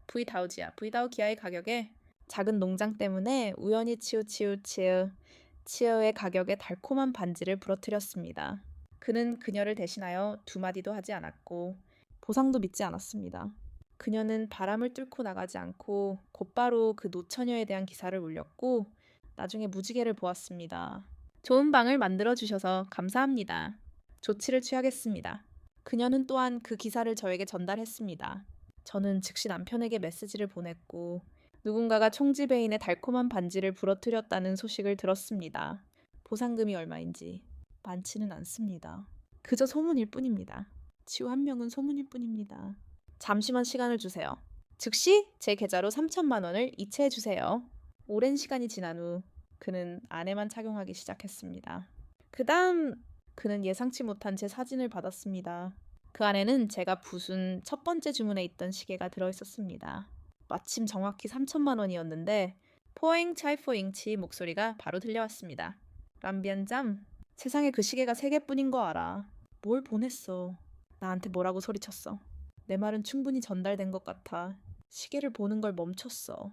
브이다우지야. 브이다우기아의 가격에 작은 농장 때문에 우연히 치어의 가격에 달콤한 반지를 부러뜨렸습니다. 그는 그녀를 대신하여 두 마디도 하지 않았고 보상도 믿지 않았습니다. 그녀는 바람을 뚫고 나가지 않고 곧바로 그 노처녀에 대한 기사를 올렸고 나중에 무지개를 보았습니다. 좋은 방을 만들어 주셔서 감사합니다. 조치를 취하겠습니다. 그녀는 또한 그 기사를 저에게 전달했습니다. 저는 즉시 남편에게 메시지를 보냈고 누군가가 총지배인의 달콤한 반지를 부러뜨렸다는 소식을 들었습니다. 보상금이 얼마인지 많지는 않습니다. 그저 소문일 뿐입니다. 치우 한 명은 소문일 뿐입니다. 잠시만 시간을 주세요. 즉시 제 계좌로 3천만 원을 이체해 주세요. 오랜 시간이 지난 후 그는 안에만 착용하기 시작했습니다. 그 다음 그는 예상치 못한 제 사진을 받았습니다. 그 안에는 제가 부순 첫 번째 주문에 있던 시계가 들어있었습니다. 마침 정확히 3천만 원이었는데 포잉 차이포잉치 목소리가 바로 들려왔습니다. 람비안짬, 세상에 그 시계가 3개뿐인 거 알아. 뭘 보냈어. 나한테 뭐라고 소리쳤어. 내 말은 충분히 전달된 것 같아. 시계를 보는 걸 멈췄어.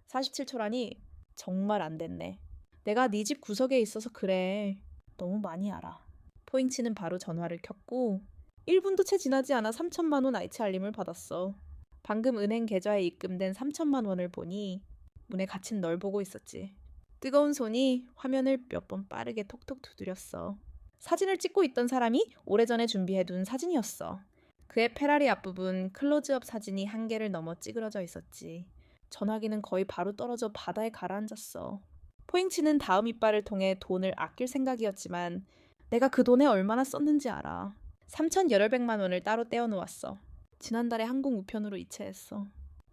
47초라니 정말 안 됐네. 내가 네 집 구석에 있어서 그래. 너무 많이 알아. 포잉치는 바로 전화를 켰고 1분도 채 지나지 않아 3천만 원 이체 알림을 받았어. 방금 은행 계좌에 입금된 3천만 원을 보니 문에 갇힌 널 보고 있었지. 뜨거운 손이 화면을 몇 번 빠르게 톡톡 두드렸어. 사진을 찍고 있던 사람이 오래전에 준비해둔 사진이었어. 그의 페라리 앞부분 클로즈업 사진이 한계를 넘어 찌그러져 있었지. 전화기는 거의 바로 떨어져 바다에 가라앉았어. 포잉치는 다음 이빨을 통해 돈을 아낄 생각이었지만 내가 그 돈에 얼마나 썼는지 알아. 3,800만 원을 따로 떼어놓았어. 지난달에 항공 우편으로 이체했어.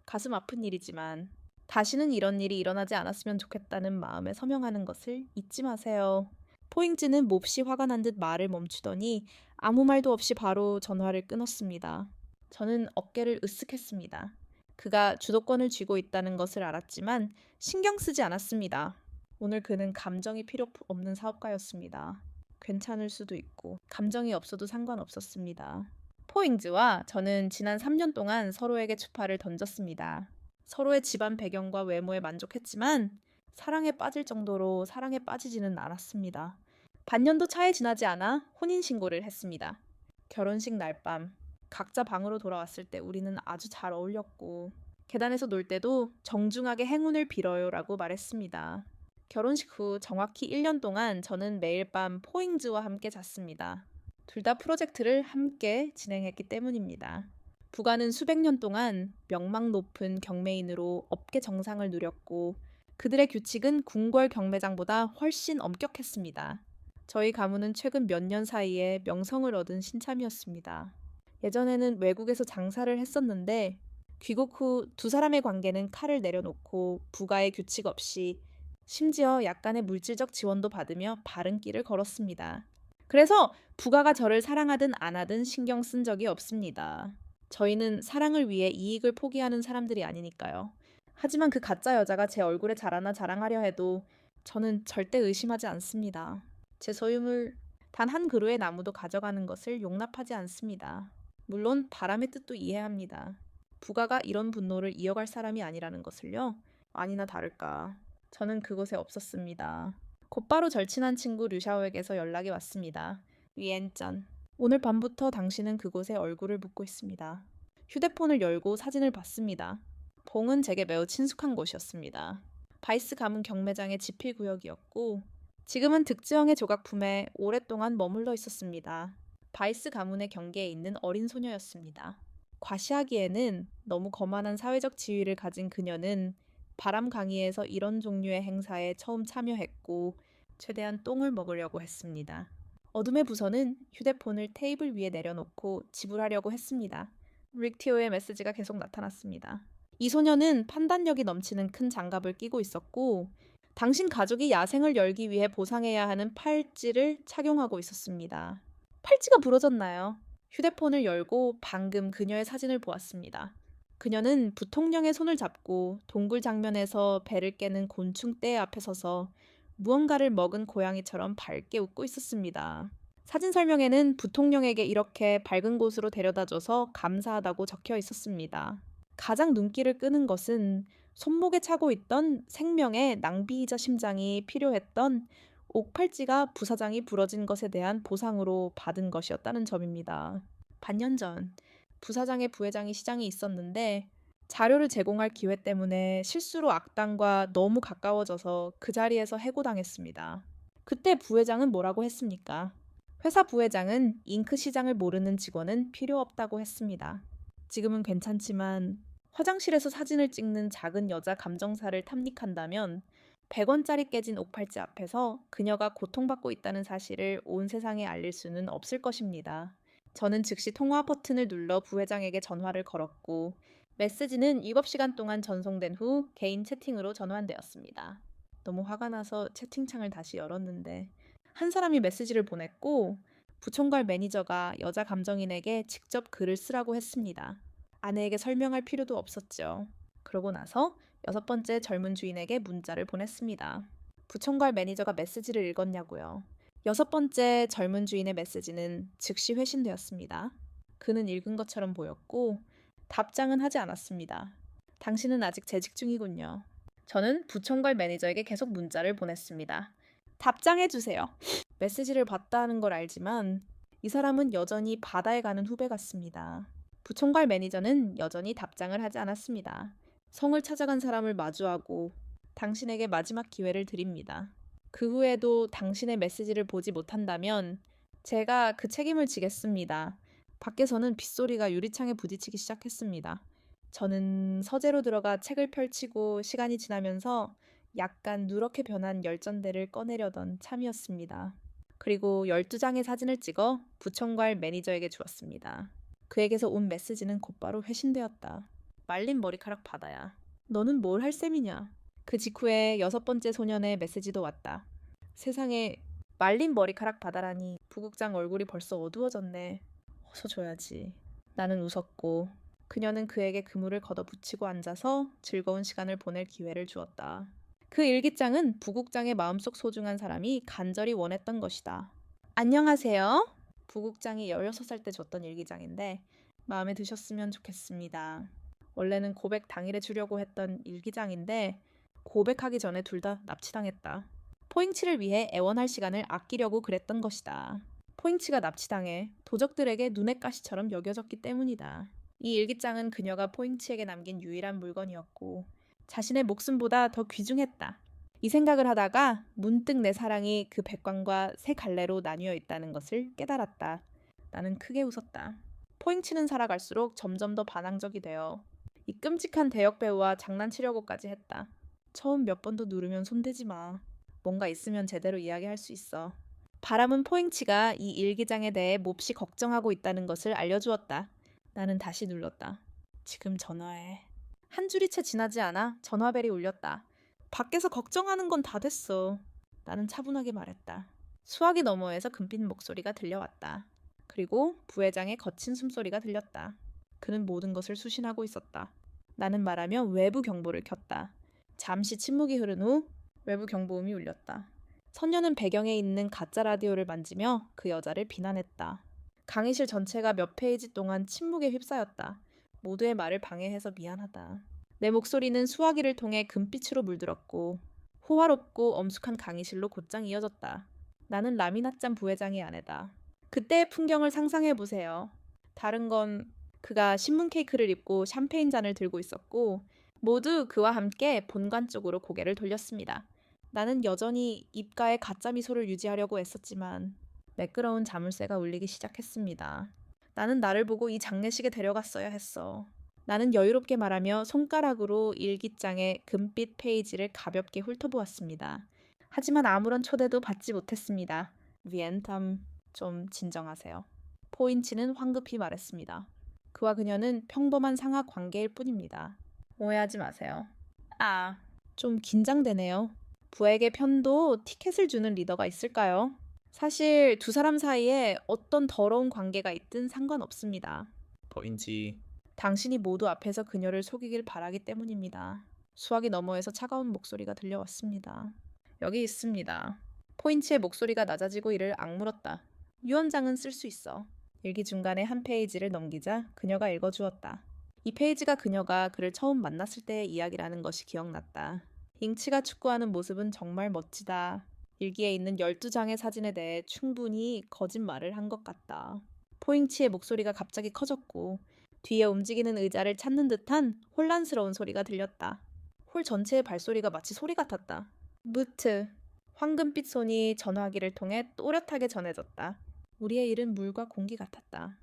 가슴 아픈 일이지만 다시는 이런 일이 일어나지 않았으면 좋겠다는 마음에 서명하는 것을 잊지 마세요. 포잉치는 몹시 화가 난 듯 말을 멈추더니 아무 말도 없이 바로 전화를 끊었습니다. 저는 어깨를 으쓱했습니다. 그가 주도권을 쥐고 있다는 것을 알았지만 신경 쓰지 않았습니다. 오늘 그는 감정이 필요 없는 사업가였습니다. 괜찮을 수도 있고 감정이 없어도 상관없었습니다. 포잉즈와 저는 지난 3년 동안 서로에게 추파를 던졌습니다. 서로의 집안 배경과 외모에 만족했지만 사랑에 빠질 정도로 사랑에 빠지지는 않았습니다. 반년도 차에 지나지 않아 혼인신고를 했습니다. 결혼식 날밤 각자 방으로 돌아왔을 때 우리는 아주 잘 어울렸고 계단에서 놀 때도 정중하게 행운을 빌어요라고 말했습니다. 결혼식 후 정확히 1년 동안 저는 매일 밤 포잉즈와 함께 잤습니다. 둘 다 프로젝트를 함께 진행했기 때문입니다. 부가는 수백 년 동안 명망 높은 경매인으로 업계 정상을 누렸고 그들의 규칙은 궁궐 경매장보다 훨씬 엄격했습니다. 저희 가문은 최근 몇 년 사이에 명성을 얻은 신참이었습니다. 예전에는 외국에서 장사를 했었는데 귀국 후 두 사람의 관계는 칼을 내려놓고 부가의 규칙 없이 심지어 약간의 물질적 지원도 받으며 바른 길을 걸었습니다. 그래서 부가가 저를 사랑하든 안 하든 신경 쓴 적이 없습니다. 저희는 사랑을 위해 이익을 포기하는 사람들이 아니니까요. 하지만 그 가짜 여자가 제 얼굴에 자라나 자랑하려 해도 저는 절대 의심하지 않습니다. 제 소유물 단 한 그루의 나무도 가져가는 것을 용납하지 않습니다. 물론 바람의 뜻도 이해합니다. 부가가 이런 분노를 이어갈 사람이 아니라는 것을요. 아니나 다를까. 저는 그곳에 없었습니다. 곧바로 절친한 친구 류샤오에게서 연락이 왔습니다. 위엔전. 오늘 밤부터 당신은 그곳에 얼굴을 묻고 있습니다. 휴대폰을 열고 사진을 봤습니다. 봉은 제게 매우 친숙한 곳이었습니다. 바이스 가문 경매장의 지필구역이었고 지금은 득지형의 조각품에 오랫동안 머물러 있었습니다. 바이스 가문의 경계에 있는 어린 소녀였습니다. 과시하기에는 너무 거만한 사회적 지위를 가진 그녀는 바람 강의에서 이런 종류의 행사에 처음 참여했고 최대한 똥을 먹으려고 했습니다. 어둠의 부서는 휴대폰을 테이블 위에 내려놓고 지불하려고 했습니다. 릭티오의 메시지가 계속 나타났습니다. 이 소녀는 판단력이 넘치는 큰 장갑을 끼고 있었고 당신 가족이 야생을 열기 위해 보상해야 하는 팔찌를 착용하고 있었습니다. 팔찌가 부러졌나요? 휴대폰을 열고 방금 그녀의 사진을 보았습니다. 그녀는 부통령의 손을 잡고 동굴 장면에서 배를 깨는 곤충 떼 앞에 서서 무언가를 먹은 고양이처럼 밝게 웃고 있었습니다. 사진 설명에는 부통령에게 이렇게 밝은 곳으로 데려다줘서 감사하다고 적혀 있었습니다. 가장 눈길을 끄는 것은 손목에 차고 있던 생명의 낭비이자 심장이 필요했던 옥팔찌가 부사장이 부러진 것에 대한 보상으로 받은 것이었다는 점입니다. 반년 전 부사장의 부회장이 시장에 있었는데 자료를 제공할 기회 때문에 실수로 악당과 너무 가까워져서 그 자리에서 해고당했습니다. 그때 부회장은 뭐라고 했습니까? 회사 부회장은 잉크 시장을 모르는 직원은 필요 없다고 했습니다. 지금은 괜찮지만 화장실에서 사진을 찍는 작은 여자 감정사를 탐닉한다면 100원짜리 깨진 옥팔찌 앞에서 그녀가 고통받고 있다는 사실을 온 세상에 알릴 수는 없을 것입니다. 저는 즉시 통화 버튼을 눌러 부회장에게 전화를 걸었고 메시지는 입업 시간 동안 전송된 후 개인 채팅으로 전환되었습니다. 너무 화가 나서 채팅창을 다시 열었는데 한 사람이 메시지를 보냈고 부총괄 매니저가 여자 감정인에게 직접 글을 쓰라고 했습니다. 아내에게 설명할 필요도 없었죠. 그러고 나서 6번째 젊은 주인에게 문자를 보냈습니다. 부총괄 매니저가 메시지를 읽었냐고요. 6번째 젊은 주인의 메시지는 즉시 회신되었습니다. 그는 읽은 것처럼 보였고 답장은 하지 않았습니다. 당신은 아직 재직 중이군요. 저는 부총괄 매니저에게 계속 문자를 보냈습니다. 답장해주세요. 메시지를 봤다는 걸 알지만 이 사람은 여전히 바다에 가는 후배 같습니다. 부총괄 매니저는 여전히 답장을 하지 않았습니다. 성을 찾아간 사람을 마주하고 당신에게 마지막 기회를 드립니다. 그 후에도 당신의 메시지를 보지 못한다면 제가 그 책임을 지겠습니다. 밖에서는 빗소리가 유리창에 부딪히기 시작했습니다. 저는 서재로 들어가 책을 펼치고 시간이 지나면서 약간 누렇게 변한 열전대를 꺼내려던 참이었습니다. 그리고 12장의 사진을 찍어 부총괄 매니저에게 주었습니다. 그에게서 온 메시지는 곧바로 회신되었다. 말린 머리카락 바다야. 너는 뭘 할 셈이냐? 그 직후에 6번째 소년의 메시지도 왔다. 세상에 말린 머리카락 바다라니. 부국장 얼굴이 벌써 어두워졌네. 어서 줘야지. 나는 웃었고 그녀는 그에게 그물을 걷어붙이고 앉아서 즐거운 시간을 보낼 기회를 주었다. 그 일기장은 부국장의 마음속 소중한 사람이 간절히 원했던 것이다. 안녕하세요. 부국장이 16살 때 줬던 일기장인데 마음에 드셨으면 좋겠습니다. 원래는 고백 당일에 주려고 했던 일기장인데 고백하기 전에 둘 다 납치당했다. 포잉치를 위해 애원할 시간을 아끼려고 그랬던 것이다. 포잉치가 납치당해 도적들에게 눈엣 가시처럼 여겨졌기 때문이다. 이 일기장은 그녀가 포잉치에게 남긴 유일한 물건이었고 자신의 목숨보다 더 귀중했다. 이 생각을 하다가 문득 내 사랑이 그 백광과 세 갈래로 나뉘어 있다는 것을 깨달았다. 나는 크게 웃었다. 포잉치는 살아갈수록 점점 더 반항적이 되어 이 끔찍한 대역 배우와 장난치려고까지 했다. 처음 몇 번 더 누르면 손대지 마. 뭔가 있으면 제대로 이야기할 수 있어. 바람은 포잉치가 이 일기장에 대해 몹시 걱정하고 있다는 것을 알려주었다. 나는 다시 눌렀다. 지금 전화해. 한 줄이 채 지나지 않아 전화벨이 울렸다. 밖에서 걱정하는 건 다 됐어. 나는 차분하게 말했다. 수화기 너머에서 금빛 목소리가 들려왔다. 그리고 부회장의 거친 숨소리가 들렸다. 그는 모든 것을 수신하고 있었다. 나는 말하며 외부 경보를 켰다. 잠시 침묵이 흐른 후 외부 경보음이 울렸다. 선녀는 배경에 있는 가짜 라디오를 만지며 그 여자를 비난했다. 강의실 전체가 몇 페이지 동안 침묵에 휩싸였다. 모두의 말을 방해해서 미안하다. 내 목소리는 수화기를 통해 금빛으로 물들었고 호화롭고 엄숙한 강의실로 곧장 이어졌다. 나는 라미나짱 부회장의 아내다. 그때의 풍경을 상상해보세요. 다른 건 그가 신문 케이크를 입고 샴페인 잔을 들고 있었고 모두 그와 함께 본관 쪽으로 고개를 돌렸습니다. 나는 여전히 입가에 가짜 미소를 유지하려고 애썼지만 매끄러운 자물쇠가 울리기 시작했습니다. 나는 나를 보고 이 장례식에 데려갔어야 했어. 나는 여유롭게 말하며 손가락으로 일기장의 금빛 페이지를 가볍게 훑어보았습니다. 하지만 아무런 초대도 받지 못했습니다. 위엔텀, 좀 진정하세요. 포인치는 황급히 말했습니다. 그와 그녀는 평범한 상하 관계일 뿐입니다. 오해하지 마세요. 좀 긴장되네요. 부에게 편도 티켓을 주는 리더가 있을까요? 사실 두 사람 사이에 어떤 더러운 관계가 있든 상관없습니다. 포인치. 당신이 모두 앞에서 그녀를 속이길 바라기 때문입니다. 수화기 너머에서 차가운 목소리가 들려왔습니다. 여기 있습니다. 포인치의 목소리가 낮아지고 이를 악물었다. 유언장은 쓸 수 있어. 일기 중간에 한 페이지를 넘기자 그녀가 읽어주었다. 이 페이지가 그녀가 그를 처음 만났을 때의 이야기라는 것이 기억났다. 잉치가 축구하는 모습은 정말 멋지다. 일기에 있는 12장의 사진에 대해 충분히 거짓말을 한 것 같다. 포잉치의 목소리가 갑자기 커졌고 뒤에 움직이는 의자를 찾는 듯한 혼란스러운 소리가 들렸다. 홀 전체의 발소리가 마치 소리 같았다. 무트. 황금빛 손이 전화기를 통해 또렷하게 전해졌다. 우리의 일은 물과 공기 같았다.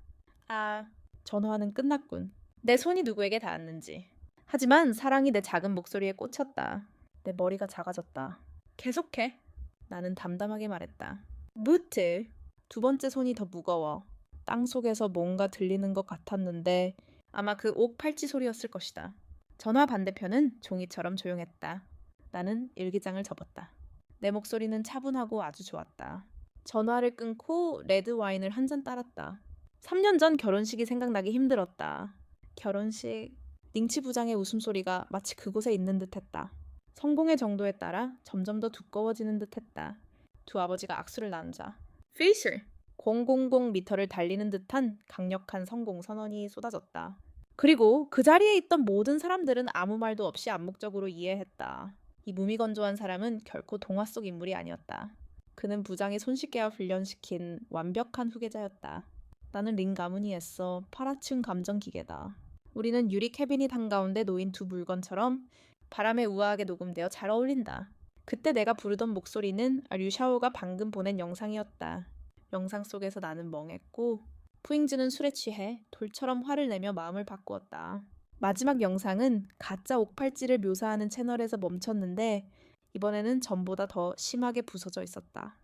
아, 전화는 끝났군. 내 손이 누구에게 닿았는지. 하지만 사랑이 내 작은 목소리에 꽂혔다. 내 머리가 작아졌다. 계속해. 나는 담담하게 말했다. 무트. 두 번째 손이 더 무거워. 땅 속에서 뭔가 들리는 것 같았는데 아마 그 옥 팔찌 소리였을 것이다. 전화 반대편은 종이처럼 조용했다. 나는 일기장을 접었다. 내 목소리는 차분하고 아주 좋았다. 전화를 끊고 레드 와인을 한 잔 따랐다. 3년 전 결혼식이 생각나기 힘들었다. 결혼식... 닝치 부장의 웃음소리가 마치 그곳에 있는 듯했다. 성공의 정도에 따라 점점 더 두꺼워지는 듯했다. 두 아버지가 악수를 나누자. 피셔! 000m를 달리는 듯한 강력한 성공 선언이 쏟아졌다. 그리고 그 자리에 있던 모든 사람들은 아무 말도 없이 암묵적으로 이해했다. 이 무미건조한 사람은 결코 동화 속 인물이 아니었다. 그는 부장이 손쉽게 훈련시킨 완벽한 후계자였다. 나는 링 가무니에서 팔아치운 감정 기계다. 우리는 유리 캐비닛 한가운데 놓인 두 물건처럼 바람에 우아하게 녹음되어 잘 어울린다. 그때 내가 부르던 목소리는 류샤오가 방금 보낸 영상이었다. 영상 속에서 나는 멍했고 푸잉즈는 술에 취해 돌처럼 화를 내며 마음을 바꾸었다. 마지막 영상은 가짜 옥팔찌를 묘사하는 채널에서 멈췄는데 이번에는 전보다 더 심하게 부서져 있었다.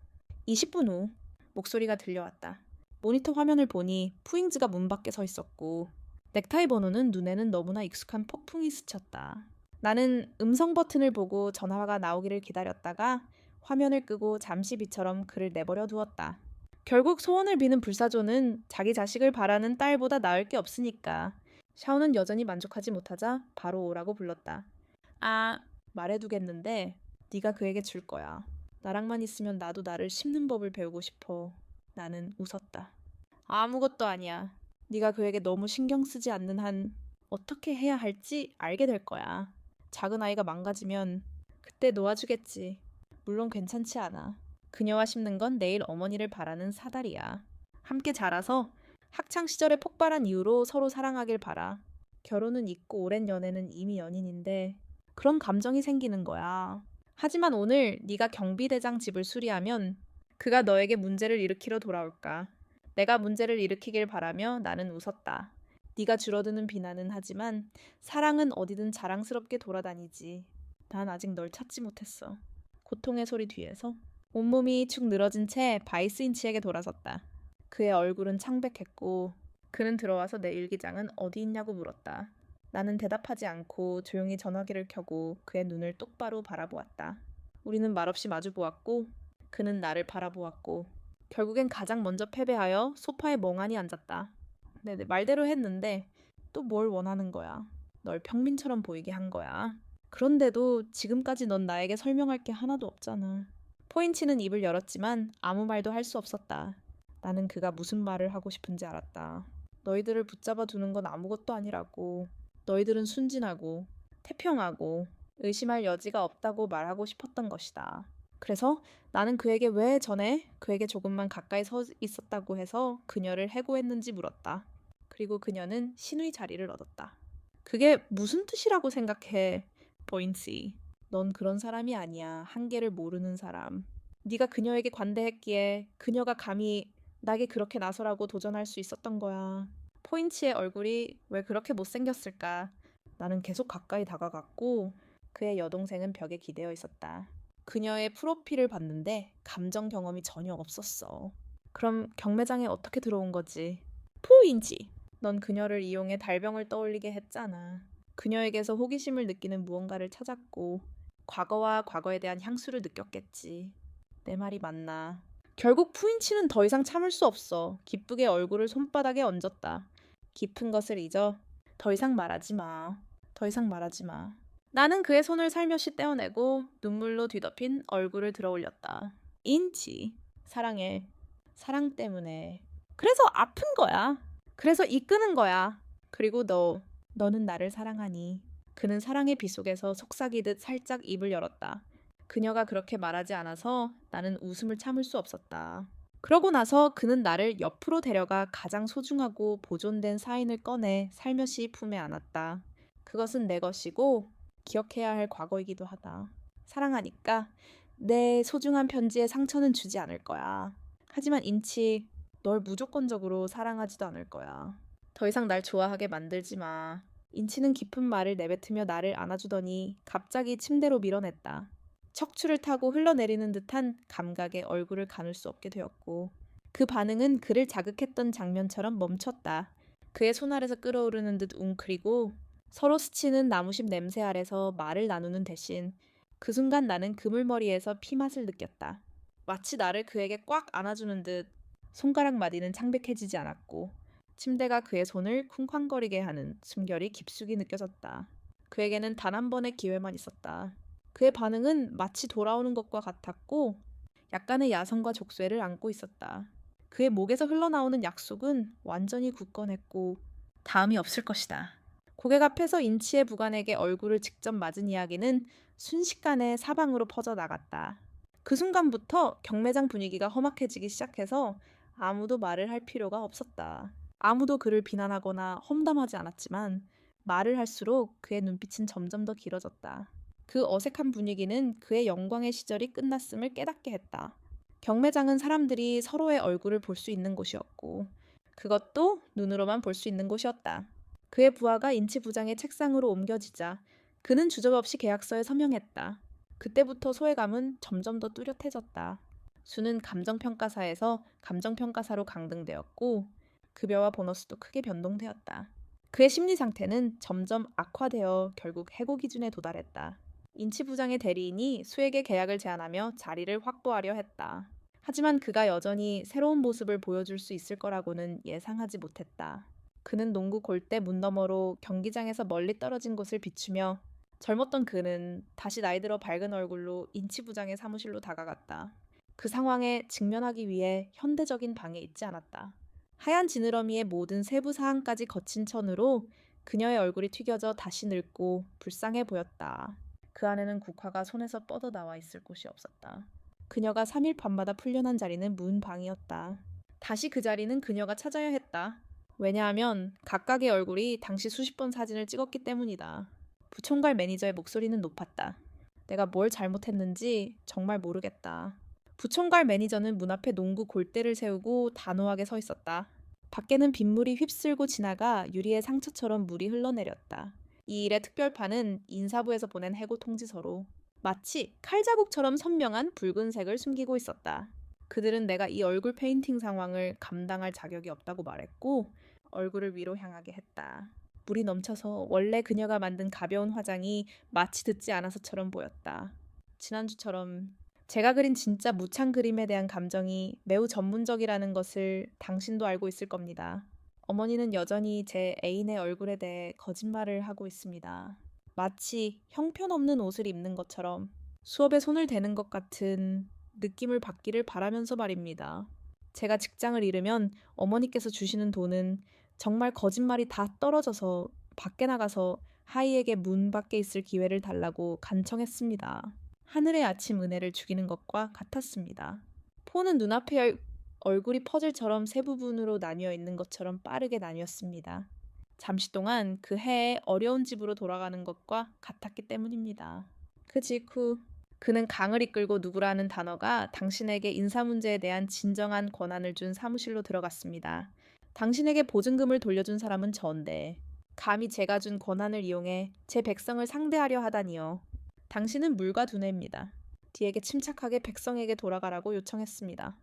20분 후 목소리가 들려왔다. 모니터 화면을 보니 푸잉즈가 문 밖에 서 있었고 넥타이 번호는 눈에는 너무나 익숙한 폭풍이 스쳤다. 나는 음성 버튼을 보고 전화가 나오기를 기다렸다가 화면을 끄고 잠시 비처럼 그를 내버려 두었다. 결국 소원을 비는 불사조는 자기 자식을 바라는 딸보다 나을 게 없으니까. 샤오는 여전히 만족하지 못하자 바로 오라고 불렀다. 아, 말해두겠는데 네가 그에게 줄 거야. 나랑만 있으면 나도 나를 심는 법을 배우고 싶어. 나는 웃었다. 아무것도 아니야. 네가 그에게 너무 신경 쓰지 않는 한 어떻게 해야 할지 알게 될 거야. 작은 아이가 망가지면 그때 놓아주겠지. 물론 괜찮지 않아. 그녀와 심는 건 내일 어머니를 바라는 사다리야. 함께 자라서 학창시절에 폭발한 이후로 서로 사랑하길 바라. 결혼은 있고 오랜 연애는 이미 연인인데 그런 감정이 생기는 거야. 하지만 오늘 네가 경비대장 집을 수리하면 그가 너에게 문제를 일으키러 돌아올까. 내가 문제를 일으키길 바라며 나는 웃었다. 네가 줄어드는 비난은 하지만 사랑은 어디든 자랑스럽게 돌아다니지. 난 아직 널 찾지 못했어. 고통의 소리 뒤에서 온몸이 축 늘어진 채 바이스인치에게 돌아섰다. 그의 얼굴은 창백했고 그는 들어와서 내 일기장은 어디 있냐고 물었다. 나는 대답하지 않고 조용히 전화기를 켜고 그의 눈을 똑바로 바라보았다. 우리는 말없이 마주보았고 그는 나를 바라보았고 결국엔 가장 먼저 패배하여 소파에 멍하니 앉았다. 내 말대로 했는데 또 뭘 원하는 거야. 널 평민처럼 보이게 한 거야. 그런데도 지금까지 넌 나에게 설명할 게 하나도 없잖아. 포인치는 입을 열었지만 아무 말도 할 수 없었다. 나는 그가 무슨 말을 하고 싶은지 알았다. 너희들을 붙잡아 두는 건 아무것도 아니라고. 너희들은 순진하고 태평하고 의심할 여지가 없다고 말하고 싶었던 것이다. 그래서 나는 그에게 왜 전에 그에게 조금만 가까이 서 있었다고 해서 그녀를 해고했는지 물었다. 그리고 그녀는 신의 자리를 얻었다. 그게 무슨 뜻이라고 생각해, 포인치. 넌 그런 사람이 아니야. 한계를 모르는 사람. 네가 그녀에게 관대했기에 그녀가 감히 나에게 그렇게 나서라고 도전할 수 있었던 거야. 포인치의 얼굴이 왜 그렇게 못생겼을까? 나는 계속 가까이 다가갔고 그의 여동생은 벽에 기대어 있었다. 그녀의 프로필을 봤는데 감정 경험이 전혀 없었어. 그럼 경매장에 어떻게 들어온 거지? 포인치! 넌 그녀를 이용해 달병을 떠올리게 했잖아. 그녀에게서 호기심을 느끼는 무언가를 찾았고 과거와 과거에 대한 향수를 느꼈겠지. 내 말이 맞나? 결국 푸인치는 더 이상 참을 수 없어. 기쁘게 얼굴을 손바닥에 얹었다. 깊은 것을 잊어. 더 이상 말하지 마. 더 이상 말하지 마. 나는 그의 손을 살며시 떼어내고 눈물로 뒤덮인 얼굴을 들어 올렸다. 인치. 사랑해. 사랑 때문에. 그래서 아픈 거야. 그래서 이끄는 거야. 그리고 너 너는 나를 사랑하니. 그는 사랑의 빗속에서 속삭이듯 살짝 입을 열었다. 그녀가 그렇게 말하지 않아서 나는 웃음을 참을 수 없었다. 그러고 나서 그는 나를 옆으로 데려가 가장 소중하고 보존된 사인을 꺼내 살며시 품에 안았다. 그것은 내 것이고 기억해야 할 과거이기도 하다. 사랑하니까 내 소중한 편지에 상처는 주지 않을 거야. 하지만 인치, 널 무조건적으로 사랑하지도 않을 거야. 더 이상 날 좋아하게 만들지 마. 인치는 깊은 말을 내뱉으며 나를 안아주더니 갑자기 침대로 밀어냈다. 척추를 타고 흘러내리는 듯한 감각에 얼굴을 가눌 수 없게 되었고 그 반응은 그를 자극했던 장면처럼 멈췄다. 그의 손 아래서 끓어오르는 듯 웅크리고 서로 스치는 나무심 냄새 아래서 말을 나누는 대신 그 순간 나는 그물머리에서 피맛을 느꼈다. 마치 나를 그에게 꽉 안아주는 듯 손가락 마디는 창백해지지 않았고 침대가 그의 손을 쿵쾅거리게 하는 숨결이 깊숙이 느껴졌다. 그에게는 단 한 번의 기회만 있었다. 그의 반응은 마치 돌아오는 것과 같았고 약간의 야성과 족쇄를 안고 있었다. 그의 목에서 흘러나오는 약속은 완전히 굳건했고 다음이 없을 것이다. 고객 앞에서 인치의 부관에게 얼굴을 직접 맞은 이야기는 순식간에 사방으로 퍼져나갔다. 그 순간부터 경매장 분위기가 험악해지기 시작해서 아무도 말을 할 필요가 없었다. 아무도 그를 비난하거나 험담하지 않았지만 말을 할수록 그의 눈빛은 점점 더 길어졌다. 그 어색한 분위기는 그의 영광의 시절이 끝났음을 깨닫게 했다. 경매장은 사람들이 서로의 얼굴을 볼 수 있는 곳이었고 그것도 눈으로만 볼 수 있는 곳이었다. 그의 부하가 인치 부장의 책상으로 옮겨지자 그는 주저없이 계약서에 서명했다. 그때부터 소외감은 점점 더 뚜렷해졌다. 수는 감정평가사에서 감정평가사로 강등되었고 급여와 보너스도 크게 변동되었다. 그의 심리 상태는 점점 악화되어 결국 해고 기준에 도달했다. 인치 부장의 대리인이 수에게 계약을 제안하며 자리를 확보하려 했다. 하지만 그가 여전히 새로운 모습을 보여줄 수 있을 거라고는 예상하지 못했다. 그는 농구 골대 문 너머로 경기장에서 멀리 떨어진 곳을 비추며 젊었던 그는 다시 나이 들어 밝은 얼굴로 인치 부장의 사무실로 다가갔다. 그 상황에 직면하기 위해 현대적인 방에 있지 않았다. 하얀 지느러미의 모든 세부 사항까지 거친 천으로 그녀의 얼굴이 튀겨져 다시 늙고 불쌍해 보였다. 그 안에는 국화가 손에서 뻗어나와 있을 곳이 없었다. 그녀가 3일 밤마다 풀려난 자리는 문방이었다. 다시 그 자리는 그녀가 찾아야 했다. 왜냐하면 각각의 얼굴이 당시 수십 번 사진을 찍었기 때문이다. 부총괄 매니저의 목소리는 높았다. 내가 뭘 잘못했는지 정말 모르겠다. 부총괄 매니저는 문 앞에 농구 골대를 세우고 단호하게 서 있었다. 밖에는 빗물이 휩쓸고 지나가 유리의 상처처럼 물이 흘러내렸다. 이 일의 특별판은 인사부에서 보낸 해고 통지서로 마치 칼자국처럼 선명한 붉은색을 숨기고 있었다. 그들은 내가 이 얼굴 페인팅 상황을 감당할 자격이 없다고 말했고 얼굴을 위로 향하게 했다. 물이 넘쳐서 원래 그녀가 만든 가벼운 화장이 마치 듣지 않아서처럼 보였다. 지난주처럼 제가 그린 진짜 무창 그림에 대한 감정이 매우 전문적이라는 것을 당신도 알고 있을 겁니다. 어머니는 여전히 제 애인의 얼굴에 대해 거짓말을 하고 있습니다. 마치 형편없는 옷을 입는 것처럼 수업에 손을 대는 것 같은 느낌을 받기를 바라면서 말입니다. 제가 직장을 잃으면 어머니께서 주시는 돈은 정말 거짓말이 다 떨어져서 밖에 나가서 하이에게 문 밖에 있을 기회를 달라고 간청했습니다. 하늘의 아침 은혜를 죽이는 것과 같았습니다. 포는 눈앞의 얼굴이 퍼즐처럼 세 부분으로 나뉘어 있는 것처럼 빠르게 나뉘었습니다. 잠시 동안 그 해에 어려운 집으로 돌아가는 것과 같았기 때문입니다. 그 직후 그는 강을 이끌고 누구라는 단어가 당신에게 인사 문제에 대한 진정한 권한을 준 사무실로 들어갔습니다. 당신에게 보증금을 돌려준 사람은 전데 감히 제가 준 권한을 이용해 제 백성을 상대하려 하다니요. 당신은 물과 두뇌입니다. 디에게 침착하게 백성에게 돌아가라고 요청했습니다.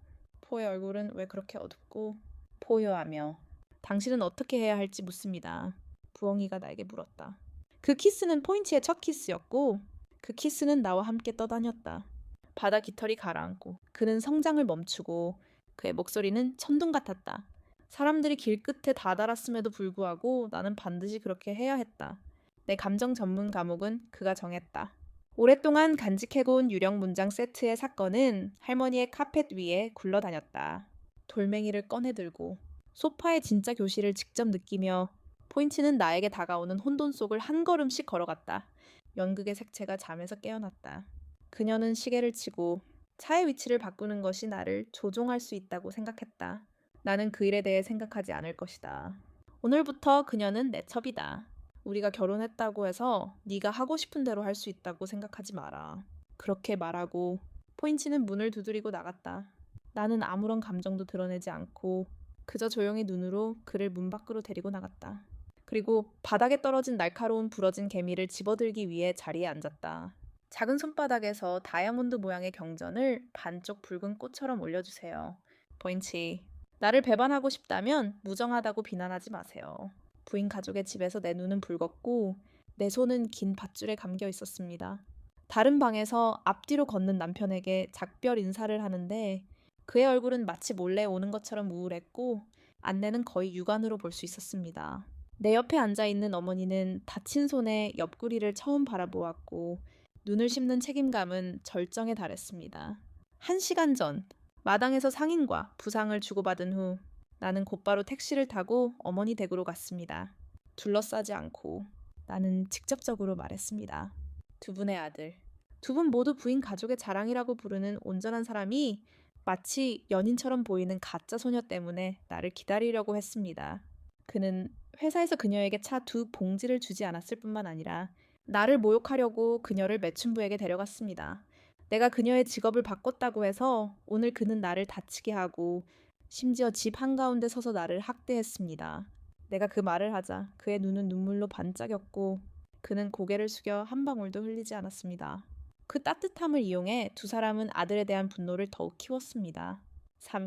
포의 얼굴은 왜 그렇게 어둡고 포효하며 당신은 어떻게 해야 할지 묻습니다. 부엉이가 나에게 물었다. 그 키스는 포인치의 첫 키스였고 그 키스는 나와 함께 떠다녔다. 바다 깃털이 가라앉고 그는 성장을 멈추고 그의 목소리는 천둥 같았다. 사람들이 길끝에 다다랐음에도 불구하고 나는 반드시 그렇게 해야 했다. 내 감정 전문 과목은 그가 정했다. 오랫동안 간직해온 유령 문장 세트의 사건은 할머니의 카펫 위에 굴러다녔다. 돌멩이를 꺼내들고 소파의 진짜 교실을 직접 느끼며 포인치는 나에게 다가오는 혼돈 속을 한 걸음씩 걸어갔다. 연극의 색채가 잠에서 깨어났다. 그녀는 시계를 치고 차의 위치를 바꾸는 것이 나를 조종할 수 있다고 생각했다. 나는 그 일에 대해 생각하지 않을 것이다. 오늘부터 그녀는 내 첩이다. 우리가 결혼했다고 해서 네가 하고 싶은 대로 할 수 있다고 생각하지 마라. 그렇게 말하고 포인치는 문을 두드리고 나갔다. 나는 아무런 감정도 드러내지 않고 그저 조용히 눈으로 그를 문 밖으로 데리고 나갔다. 그리고 바닥에 떨어진 날카로운 부러진 개미를 집어들기 위해 자리에 앉았다. 작은 손바닥에서 다이아몬드 모양의 경전을 반쪽 붉은 꽃처럼 올려주세요. 포인치, 나를 배반하고 싶다면 무정하다고 비난하지 마세요. 부인 가족의 집에서 내 눈은 붉었고 내 손은 긴 밧줄에 감겨 있었습니다. 다른 방에서 앞뒤로 걷는 남편에게 작별 인사를 하는데 그의 얼굴은 마치 몰래 오는 것처럼 우울했고 안내는 거의 육안으로 볼 수 있었습니다. 내 옆에 앉아있는 어머니는 다친 손에 옆구리를 처음 바라보았고 눈을 씹는 책임감은 절정에 달했습니다. 1시간 전 마당에서 상인과 부상을 주고받은 후 나는 곧바로 택시를 타고 어머니 댁으로 갔습니다. 둘러싸지 않고 나는 직접적으로 말했습니다. 두 분의 아들, 두 분 모두 부인 가족의 자랑이라고 부르는 온전한 사람이 마치 연인처럼 보이는 가짜 소녀 때문에 나를 기다리려고 했습니다. 그는 회사에서 그녀에게 차 2봉지를 주지 않았을 뿐만 아니라 나를 모욕하려고 그녀를 매춘부에게 데려갔습니다. 내가 그녀의 직업을 바꿨다고 해서 오늘 그는 나를 다치게 하고 심지어 집 한가운데 서서 나를 학대했습니다. 내가 그 말을 하자 그의 눈은 눈물로 반짝였고 그는 고개를 숙여 한 방울도 흘리지 않았습니다. 그 따뜻함을 이용해 두 사람은 아들에 대한 분노를 더욱 키웠습니다.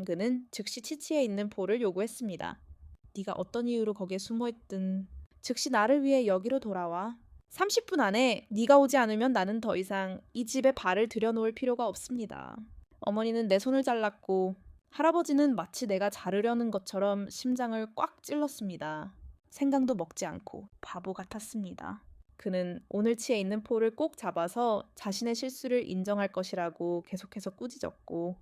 그는 즉시 치치에 있는 폴을 요구했습니다. 네가 어떤 이유로 거기에 숨어있든 즉시 나를 위해 여기로 돌아와. 30분 안에 네가 오지 않으면 나는 더 이상 이 집에 발을 들여놓을 필요가 없습니다. 어머니는 내 손을 잘랐고 할아버지는 마치 내가 자르려는 것처럼 심장을 꽉 찔렀습니다. 생강도 먹지 않고 바보 같았습니다. 그는 오늘 치에 있는 폴을 꼭 잡아서 자신의 실수를 인정할 것이라고 계속해서 꾸짖었고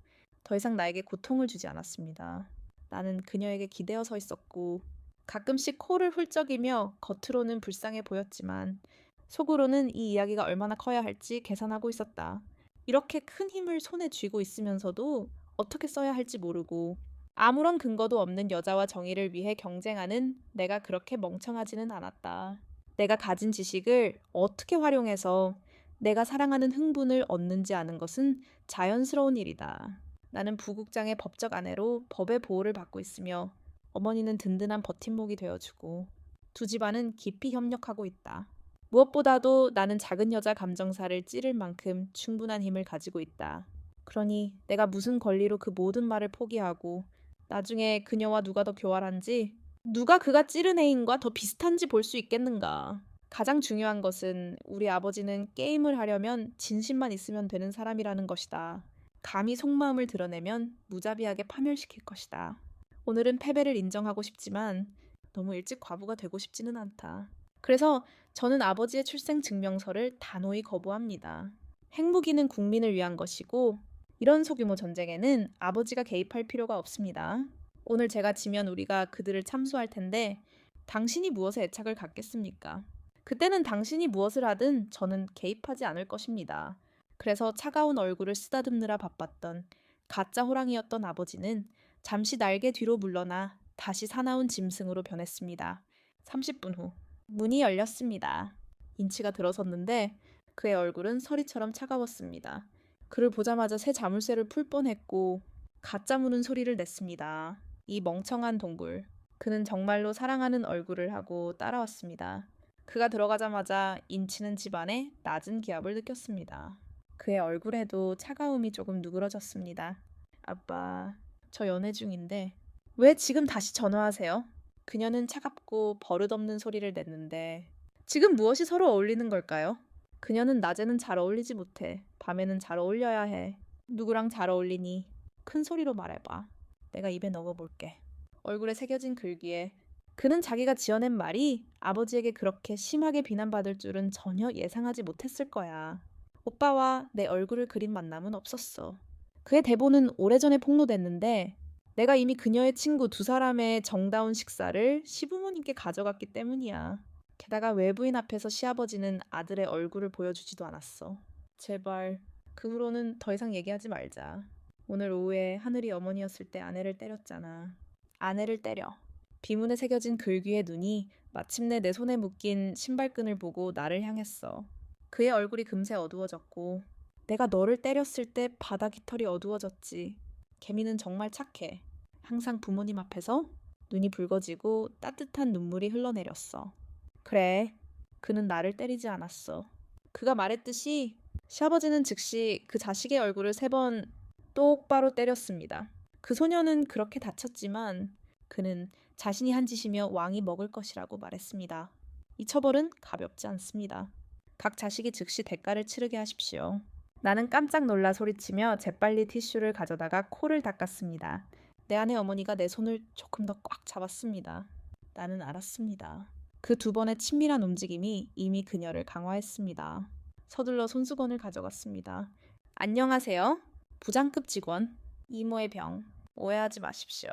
더 이상 나에게 고통을 주지 않았습니다. 나는 그녀에게 기대어 서 있었고 가끔씩 코를 훌쩍이며 겉으로는 불쌍해 보였지만 속으로는 이 이야기가 얼마나 커야 할지 계산하고 있었다. 이렇게 큰 힘을 손에 쥐고 있으면서도 어떻게 써야 할지 모르고 아무런 근거도 없는 여자와 정의를 위해 경쟁하는 내가 그렇게 멍청하지는 않았다. 내가 가진 지식을 어떻게 활용해서 내가 사랑하는 흥분을 얻는지 아는 것은 자연스러운 일이다. 나는 부국장의 법적 아내로 법의 보호를 받고 있으며 어머니는 든든한 버팀목이 되어주고 두 집안은 깊이 협력하고 있다. 무엇보다도 나는 작은 여자 감정사를 찌를 만큼 충분한 힘을 가지고 있다. 그러니 내가 무슨 권리로 그 모든 말을 포기하고 나중에 그녀와 누가 더 교활한지 누가 그가 찌른 애인과 더 비슷한지 볼 수 있겠는가. 가장 중요한 것은 우리 아버지는 게임을 하려면 진심만 있으면 되는 사람이라는 것이다. 감히 속마음을 드러내면 무자비하게 파멸시킬 것이다. 오늘은 패배를 인정하고 싶지만 너무 일찍 과부가 되고 싶지는 않다. 그래서 저는 아버지의 출생 증명서를 단호히 거부합니다. 핵무기는 국민을 위한 것이고 이런 소규모 전쟁에는 아버지가 개입할 필요가 없습니다. 오늘 제가 지면 우리가 그들을 참수할 텐데 당신이 무엇에 애착을 갖겠습니까? 그때는 당신이 무엇을 하든 저는 개입하지 않을 것입니다. 그래서 차가운 얼굴을 쓰다듬느라 바빴던 가짜 호랑이였던 아버지는 잠시 날개 뒤로 물러나 다시 사나운 짐승으로 변했습니다. 30분 후 문이 열렸습니다. 인치가 들어섰는데 그의 얼굴은 서리처럼 차가웠습니다. 그를 보자마자 새 자물쇠를 풀 뻔했고 가짜 무는 소리를 냈습니다. 이 멍청한 동물. 그는 정말로 사랑하는 얼굴을 하고 따라왔습니다. 그가 들어가자마자 인치는 집안에 낮은 기압을 느꼈습니다. 그의 얼굴에도 차가움이 조금 누그러졌습니다. 아빠, 저 연애 중인데 왜 지금 다시 전화하세요? 그녀는 차갑고 버릇없는 소리를 냈는데 지금 무엇이 서로 어울리는 걸까요? 그녀는 낮에는 잘 어울리지 못해. 밤에는 잘 어울려야 해. 누구랑 잘 어울리니? 큰 소리로 말해봐. 내가 입에 넣어볼게. 얼굴에 새겨진 글귀에 그는 자기가 지어낸 말이 아버지에게 그렇게 심하게 비난받을 줄은 전혀 예상하지 못했을 거야. 오빠와 내 얼굴을 그린 만남은 없었어. 그의 대본은 오래전에 폭로됐는데 내가 이미 그녀의 친구 두 사람의 정다운 식사를 시부모님께 가져갔기 때문이야. 게다가 외부인 앞에서 시아버지는 아들의 얼굴을 보여주지도 않았어. 제발 그 후로는 더 이상 얘기하지 말자. 오늘 오후에 하늘이 어머니였을 때 아내를 때렸잖아. 아내를 때려. 비문에 새겨진 글귀의 눈이 마침내 내 손에 묶인 신발끈을 보고 나를 향했어. 그의 얼굴이 금세 어두워졌고 내가 너를 때렸을 때 바다 깃털이 어두워졌지. 개미는 정말 착해. 항상 부모님 앞에서 눈이 붉어지고 따뜻한 눈물이 흘러내렸어. 그래, 그는 나를 때리지 않았어. 그가 말했듯이 시아버지는 즉시 그 자식의 얼굴을 3번 똑바로 때렸습니다. 그 소녀는 그렇게 다쳤지만 그는 자신이 한 짓이며 왕이 먹을 것이라고 말했습니다. 이 처벌은 가볍지 않습니다. 각 자식이 즉시 대가를 치르게 하십시오. 나는 깜짝 놀라 소리치며 재빨리 티슈를 가져다가 코를 닦았습니다. 내 아내 어머니가 내 손을 조금 더 꽉 잡았습니다. 나는 알았습니다. 그 2번의 친밀한 움직임이 이미 그녀를 강화했습니다. 서둘러 손수건을 가져갔습니다. 안녕하세요. 부장급 직원. 이모의 병. 오해하지 마십시오.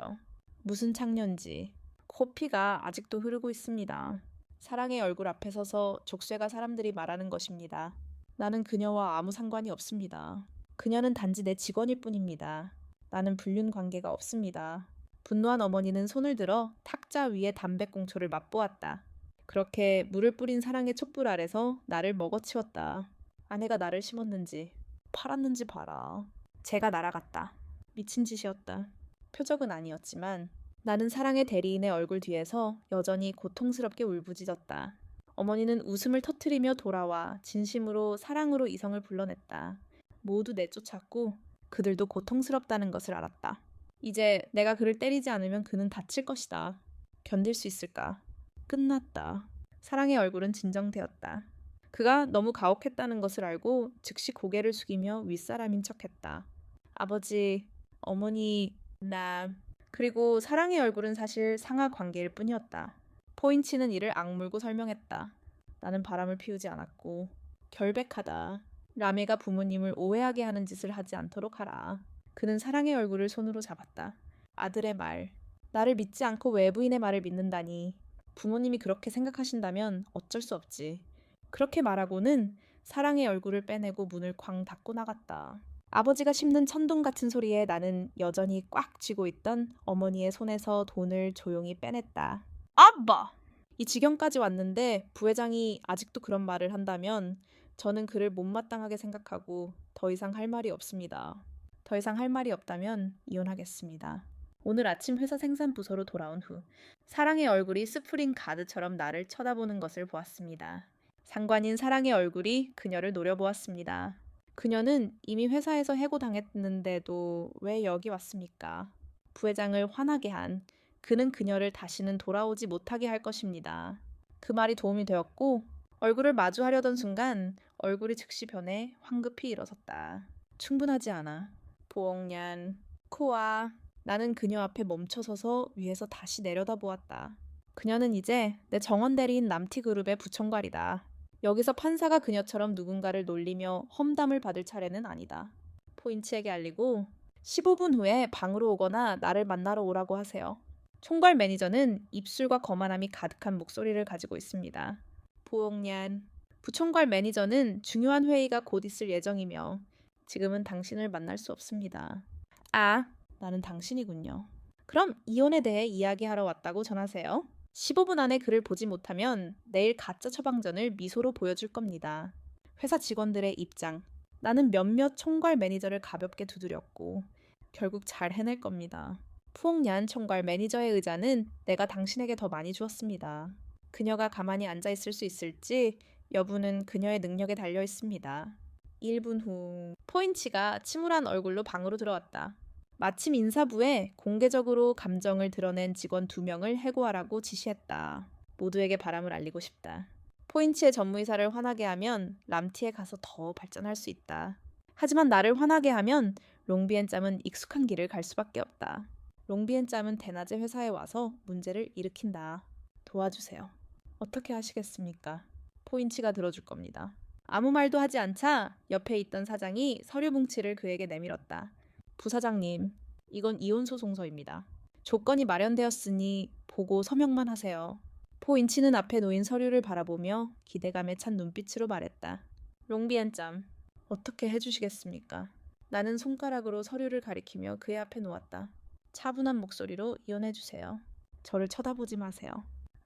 무슨 창년지. 코피가 아직도 흐르고 있습니다. 사랑의 얼굴 앞에 서서 족쇄가 사람들이 말하는 것입니다. 나는 그녀와 아무 상관이 없습니다. 그녀는 단지 내 직원일 뿐입니다. 나는 불륜 관계가 없습니다. 분노한 어머니는 손을 들어 탁자 위에 담배꽁초를 맛보았다. 그렇게 물을 뿌린 사랑의 촛불 아래서 나를 먹어치웠다. 아내가 나를 심었는지 팔았는지 봐라. 제가 날아갔다. 미친 짓이었다. 표적은 아니었지만 나는 사랑의 대리인의 얼굴 뒤에서 여전히 고통스럽게 울부짖었다. 어머니는 웃음을 터뜨리며 돌아와 진심으로 사랑으로 이성을 불러냈다. 모두 내쫓았고 그들도 고통스럽다는 것을 알았다. 이제 내가 그를 때리지 않으면 그는 다칠 것이다. 견딜 수 있을까? 끝났다. 사랑의 얼굴은 진정되었다. 그가 너무 가혹했다는 것을 알고 즉시 고개를 숙이며 윗사람인 척했다. 아버지, 어머니, 나... 그리고 사랑의 얼굴은 사실 상하 관계일 뿐이었다. 포인치는 이를 악물고 설명했다. 나는 바람을 피우지 않았고 결백하다. 라메가 부모님을 오해하게 하는 짓을 하지 않도록 하라. 그는 사랑의 얼굴을 손으로 잡았다. 아들의 말. 나를 믿지 않고 외부인의 말을 믿는다니. 부모님이 그렇게 생각하신다면 어쩔 수 없지. 그렇게 말하고는 사랑의 얼굴을 빼내고 문을 쾅 닫고 나갔다. 아버지가 씹는 천둥 같은 소리에 나는 여전히 꽉 쥐고 있던 어머니의 손에서 돈을 조용히 빼냈다. 아빠! 이 지경까지 왔는데 부회장이 아직도 그런 말을 한다면 저는 그를 못마땅하게 생각하고 더 이상 할 말이 없습니다. 더 이상 할 말이 없다면 이혼하겠습니다. 오늘 아침 회사 생산부서로 돌아온 후 사랑의 얼굴이 스프링 가드처럼 나를 쳐다보는 것을 보았습니다. 상관인 사랑의 얼굴이 그녀를 노려보았습니다. 그녀는 이미 회사에서 해고당했는데도 왜 여기 왔습니까? 부회장을 화나게 한 그는 그녀를 다시는 돌아오지 못하게 할 것입니다. 그 말이 도움이 되었고 얼굴을 마주하려던 순간 얼굴이 즉시 변해 황급히 일어섰다. 충분하지 않아. 보옥년. 코아. 나는 그녀 앞에 멈춰서서 위에서 다시 내려다보았다. 그녀는 이제 내 정원 대리인 남티그룹의 부총괄이다. 여기서 판사가 그녀처럼 누군가를 놀리며 험담을 받을 차례는 아니다. 포인치에게 알리고 15분 후에 방으로 오거나 나를 만나러 오라고 하세요. 총괄 매니저는 입술과 거만함이 가득한 목소리를 가지고 있습니다. 보옥년. 부총괄 매니저는 중요한 회의가 곧 있을 예정이며 지금은 당신을 만날 수 없습니다. 아, 나는 당신이군요. 그럼 이혼에 대해 이야기하러 왔다고 전하세요. 15분 안에 그를 보지 못하면 내일 가짜 처방전을 미소로 보여줄 겁니다. 회사 직원들의 입장. 나는 몇몇 총괄 매니저를 가볍게 두드렸고 결국 잘 해낼 겁니다. 푸옥년 총괄 매니저의 의자는 내가 당신에게 더 많이 주었습니다. 그녀가 가만히 앉아있을 수 있을지 여부는 그녀의 능력에 달려 있습니다. 1분 후 포인치가 침울한 얼굴로 방으로 들어왔다. 마침 인사부에 공개적으로 감정을 드러낸 직원 2명을 해고하라고 지시했다. 모두에게 바람을 알리고 싶다. 포인치의 전무이사를 화나게 하면 람티에 가서 더 발전할 수 있다. 하지만 나를 화나게 하면 롱비엔짬은 익숙한 길을 갈 수밖에 없다. 롱비엔짬은 대낮에 회사에 와서 문제를 일으킨다. 도와주세요. 어떻게 하시겠습니까? 포인치가 들어줄 겁니다. 아무 말도 하지 않자 옆에 있던 사장이 서류 뭉치를 그에게 내밀었다. 부사장님, 이건 이혼 소송서입니다. 조건이 마련되었으니 보고 서명만 하세요. 포인치는 앞에 놓인 서류를 바라보며 기대감에 찬 눈빛으로 말했다. 롱비엔짬, 어떻게 해주시겠습니까? 나는 손가락으로 서류를 가리키며 그의 앞에 놓았다. 차분한 목소리로 이혼해주세요. 저를 쳐다보지 마세요.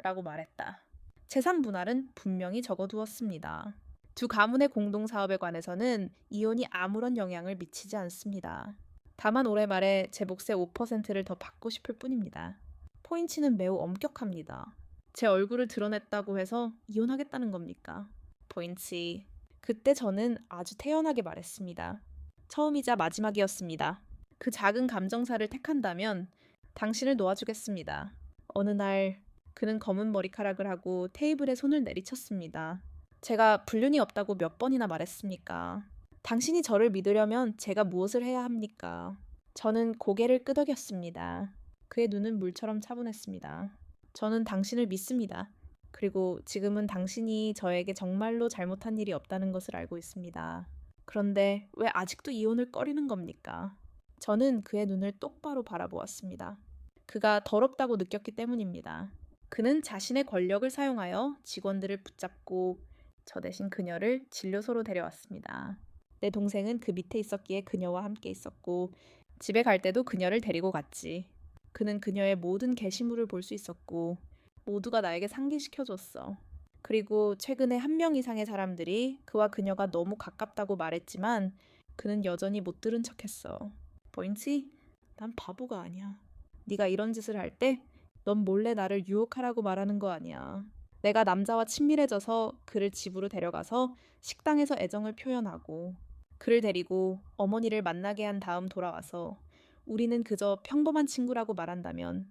라고 말했다. 재산 분할은 분명히 적어두었습니다. 두 가문의 공동사업에 관해서는 이혼이 아무런 영향을 미치지 않습니다. 다만 올해 말에 제 몫의 5%를 더 받고 싶을 뿐입니다. 포인치는 매우 엄격합니다. 제 얼굴을 드러냈다고 해서 이혼하겠다는 겁니까? 포인치. 그때 저는 아주 태연하게 말했습니다. 처음이자 마지막이었습니다. 그 작은 감정사를 택한다면 당신을 놓아주겠습니다. 어느 날 그는 검은 머리카락을 하고 테이블에 손을 내리쳤습니다. 제가 불륜이 없다고 몇 번이나 말했습니까? 당신이 저를 믿으려면 제가 무엇을 해야 합니까? 저는 고개를 끄덕였습니다. 그의 눈은 물처럼 차분했습니다. 저는 당신을 믿습니다. 그리고 지금은 당신이 저에게 정말로 잘못한 일이 없다는 것을 알고 있습니다. 그런데 왜 아직도 이혼을 꺼리는 겁니까? 저는 그의 눈을 똑바로 바라보았습니다. 그가 더럽다고 느꼈기 때문입니다. 그는 자신의 권력을 사용하여 직원들을 붙잡고 저 대신 그녀를 진료소로 데려왔습니다. 내 동생은 그 밑에 있었기에 그녀와 함께 있었고 집에 갈 때도 그녀를 데리고 갔지. 그는 그녀의 모든 게시물을 볼 수 있었고 모두가 나에게 상기시켜줬어. 그리고 최근에 한 명 이상의 사람들이 그와 그녀가 너무 가깝다고 말했지만 그는 여전히 못 들은 척했어. 포인치? 난 바보가 아니야. 네가 이런 짓을 할 때 넌 몰래 나를 유혹하라고 말하는 거 아니야. 내가 남자와 친밀해져서 그를 집으로 데려가서 식당에서 애정을 표현하고 그를 데리고 어머니를 만나게 한 다음 돌아와서 우리는 그저 평범한 친구라고 말한다면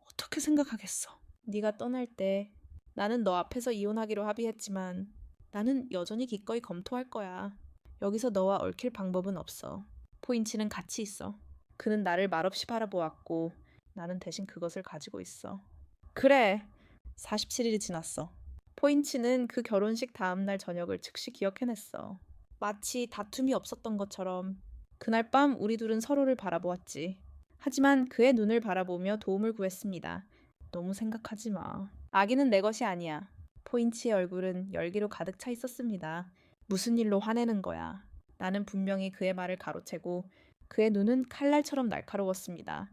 어떻게 생각하겠어? 네가 떠날 때 나는 너 앞에서 이혼하기로 합의했지만 나는 여전히 기꺼이 검토할 거야. 여기서 너와 얽힐 방법은 없어. 포인치는 같이 있어. 그는 나를 말없이 바라보았고 나는 대신 그것을 가지고 있어. 그래. 47일이 지났어. 포인치는 그 결혼식 다음날 저녁을 즉시 기억해냈어. 마치 다툼이 없었던 것처럼 그날 밤 우리 둘은 서로를 바라보았지. 하지만 그의 눈을 바라보며 도움을 구했습니다. 너무 생각하지 마. 아기는 내 것이 아니야. 포인치의 얼굴은 열기로 가득 차 있었습니다. 무슨 일로 화내는 거야. 나는 분명히 그의 말을 가로채고 그의 눈은 칼날처럼 날카로웠습니다.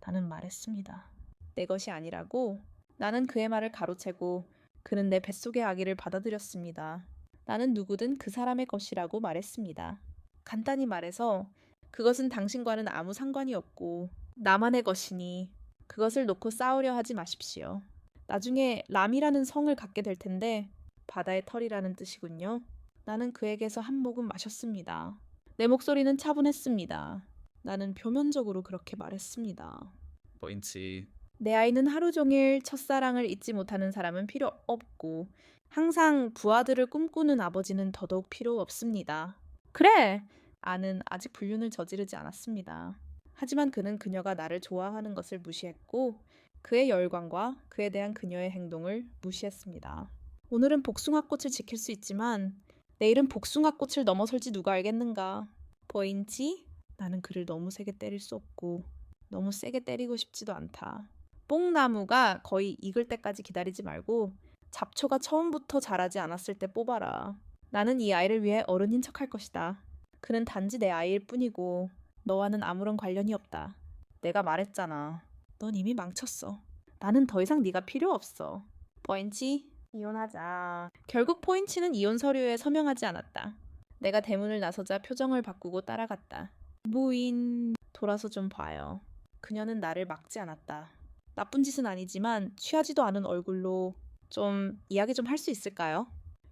나는 말했습니다. 내 것이 아니라고? 나는 그의 말을 가로채고 그는 내 뱃속의 아기를 받아들였습니다. 나는 누구든 그 사람의 것이라고 말했습니다. 간단히 말해서 그것은 당신과는 아무 상관이 없고 나만의 것이니 그것을 놓고 싸우려 하지 마십시오. 나중에 람이라는 성을 갖게 될 텐데 바다의 털이라는 뜻이군요. 나는 그에게서 한 모금 마셨습니다. 내 목소리는 차분했습니다. 나는 표면적으로 그렇게 말했습니다. 포인치. 내 아이는 하루 종일 첫사랑을 잊지 못하는 사람은 필요 없고 항상 부하들을 꿈꾸는 아버지는 더더욱 필요 없습니다. 그래! 아는 아직 불륜을 저지르지 않았습니다. 하지만 그는 그녀가 나를 좋아하는 것을 무시했고 그의 열광과 그에 대한 그녀의 행동을 무시했습니다. 오늘은 복숭아꽃을 지킬 수 있지만 내일은 복숭아꽃을 넘어설지 누가 알겠는가. 포인치? 나는 그를 너무 세게 때릴 수 없고 너무 세게 때리고 싶지도 않다. 뽕나무가 거의 익을 때까지 기다리지 말고 잡초가 처음부터 자라지 않았을 때 뽑아라. 나는 이 아이를 위해 어른인 척할 것이다. 그는 단지 내 아이일 뿐이고 너와는 아무런 관련이 없다. 내가 말했잖아. 넌 이미 망쳤어. 나는 더 이상 네가 필요 없어. 포인치? 이혼하자. 결국 포인치는 이혼 서류에 서명하지 않았다. 내가 대문을 나서자 표정을 바꾸고 따라갔다. 무인... 돌아서 좀 봐요. 그녀는 나를 막지 않았다. 나쁜 짓은 아니지만 취하지도 않은 얼굴로 좀 이야기 좀 할 수 있을까요?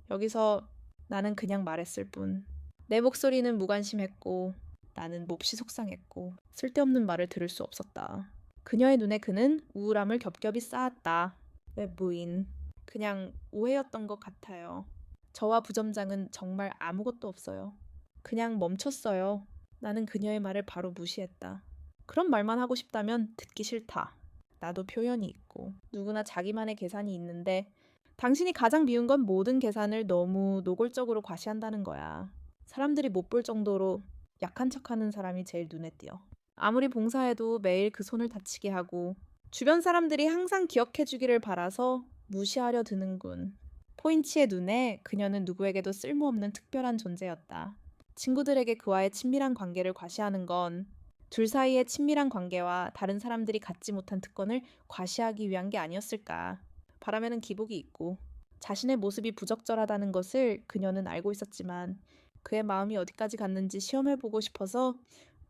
여기서 나는 그냥 말했을 뿐. 내 목소리는 무관심했고 나는 몹시 속상했고 쓸데없는 말을 들을 수 없었다. 그녀의 눈에 그는 우울함을 겹겹이 쌓았다. 외부인. 그냥 오해였던 것 같아요. 저와 부점장은 정말 아무것도 없어요. 그냥 멈췄어요. 나는 그녀의 말을 바로 무시했다. 그런 말만 하고 싶다면 듣기 싫다. 나도 표현이 있고 누구나 자기만의 계산이 있는데 당신이 가장 미운 건 모든 계산을 너무 노골적으로 과시한다는 거야. 사람들이 못 볼 정도로 약한 척하는 사람이 제일 눈에 띄어. 아무리 봉사해도 매일 그 손을 다치게 하고 주변 사람들이 항상 기억해 주기를 바라서 무시하려 드는군. 포인치의 눈에 그녀는 누구에게도 쓸모없는 특별한 존재였다. 친구들에게 그와의 친밀한 관계를 과시하는 건 둘 사이의 친밀한 관계와 다른 사람들이 갖지 못한 특권을 과시하기 위한 게 아니었을까. 바람에는 기복이 있고 자신의 모습이 부적절하다는 것을 그녀는 알고 있었지만 그의 마음이 어디까지 갔는지 시험해보고 싶어서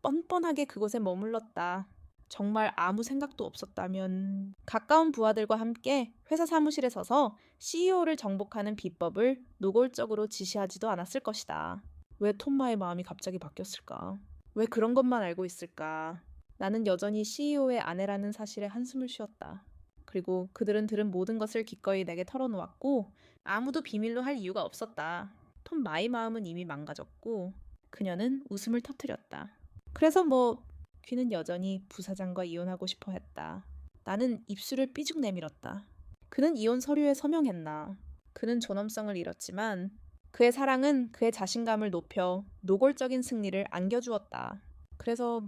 뻔뻔하게 그곳에 머물렀다. 정말 아무 생각도 없었다면 가까운 부하들과 함께 회사 사무실에 서서 CEO를 정복하는 비법을 노골적으로 지시하지도 않았을 것이다. 왜 톰마의 마음이 갑자기 바뀌었을까? 왜 그런 것만 알고 있을까? 나는 여전히 CEO의 아내라는 사실에 한숨을 쉬었다. 그리고 그들은 들은 모든 것을 기꺼이 내게 털어놓았고 아무도 비밀로 할 이유가 없었다. 톰마의 마음은 이미 망가졌고 그녀는 웃음을 터뜨렸다. 그래서 귀는 여전히 부사장과 이혼하고 싶어 했다. 나는 입술을 삐죽 내밀었다. 그는 이혼 서류에 서명했나. 그는 존엄성을 잃었지만 그의 사랑은 그의 자신감을 높여 노골적인 승리를 안겨주었다. 그래서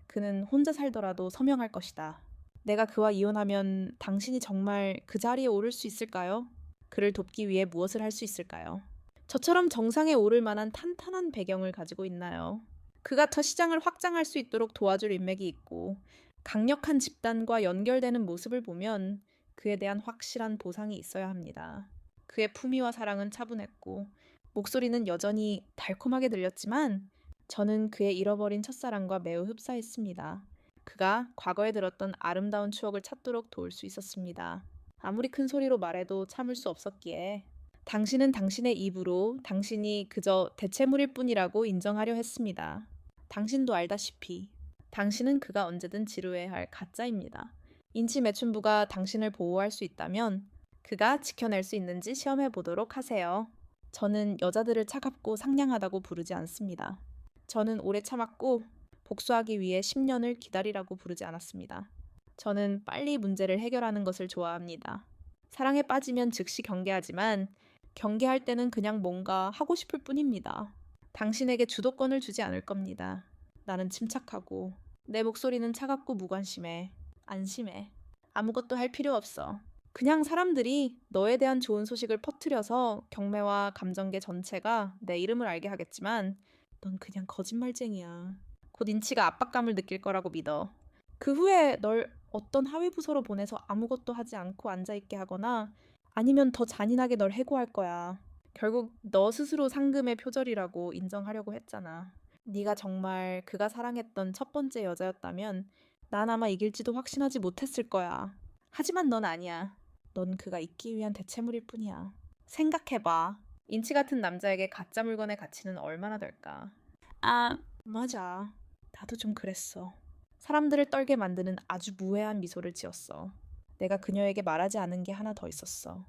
그는 혼자 살더라도 서명할 것이다. 내가 그와 이혼하면 당신이 정말 그 자리에 오를 수 있을까요? 그를 돕기 위해 무엇을 할 수 있을까요? 저처럼 정상에 오를 만한 탄탄한 배경을 가지고 있나요? 그가 더 시장을 확장할 수 있도록 도와줄 인맥이 있고 강력한 집단과 연결되는 모습을 보면 그에 대한 확실한 보상이 있어야 합니다. 그의 품위와 사랑은 차분했고 목소리는 여전히 달콤하게 들렸지만 저는 그의 잃어버린 첫사랑과 매우 흡사했습니다. 그가 과거에 들었던 아름다운 추억을 찾도록 도울 수 있었습니다. 아무리 큰 소리로 말해도 참을 수 없었기에 당신은 당신의 입으로 당신이 그저 대체물일 뿐이라고 인정하려 했습니다. 당신도 알다시피 당신은 그가 언제든 지루해야 할 가짜입니다. 인치 매춘부가 당신을 보호할 수 있다면 그가 지켜낼 수 있는지 시험해 보도록 하세요. 저는 여자들을 차갑고 상냥하다고 부르지 않습니다. 저는 오래 참았고 복수하기 위해 10년을 기다리라고 부르지 않았습니다. 저는 빨리 문제를 해결하는 것을 좋아합니다. 사랑에 빠지면 즉시 경계하지만 경계할 때는 그냥 뭔가 하고 싶을 뿐입니다. 당신에게 주도권을 주지 않을 겁니다. 나는 침착하고 내 목소리는 차갑고 무관심해. 안심해. 아무것도 할 필요 없어. 그냥 사람들이 너에 대한 좋은 소식을 퍼뜨려서 경매와 감정계 전체가 내 이름을 알게 하겠지만 넌 그냥 거짓말쟁이야. 곧 인치가 압박감을 느낄 거라고 믿어. 그 후에 널 어떤 하위 부서로 보내서 아무것도 하지 않고 앉아있게 하거나 아니면 더 잔인하게 널 해고할 거야. 결국 너 스스로 상금의 표절이라고 인정하려고 했잖아. 네가 정말 그가 사랑했던 첫 번째 여자였다면 난 아마 이길지도 확신하지 못했을 거야. 하지만 넌 아니야. 넌 그가 잊기 위한 대체물일 뿐이야. 생각해봐. 인치 같은 남자에게 가짜 물건의 가치는 얼마나 될까? 아, 맞아. 나도 좀 그랬어. 사람들을 떨게 만드는 아주 무해한 미소를 지었어. 내가 그녀에게 말하지 않은 게 하나 더 있었어.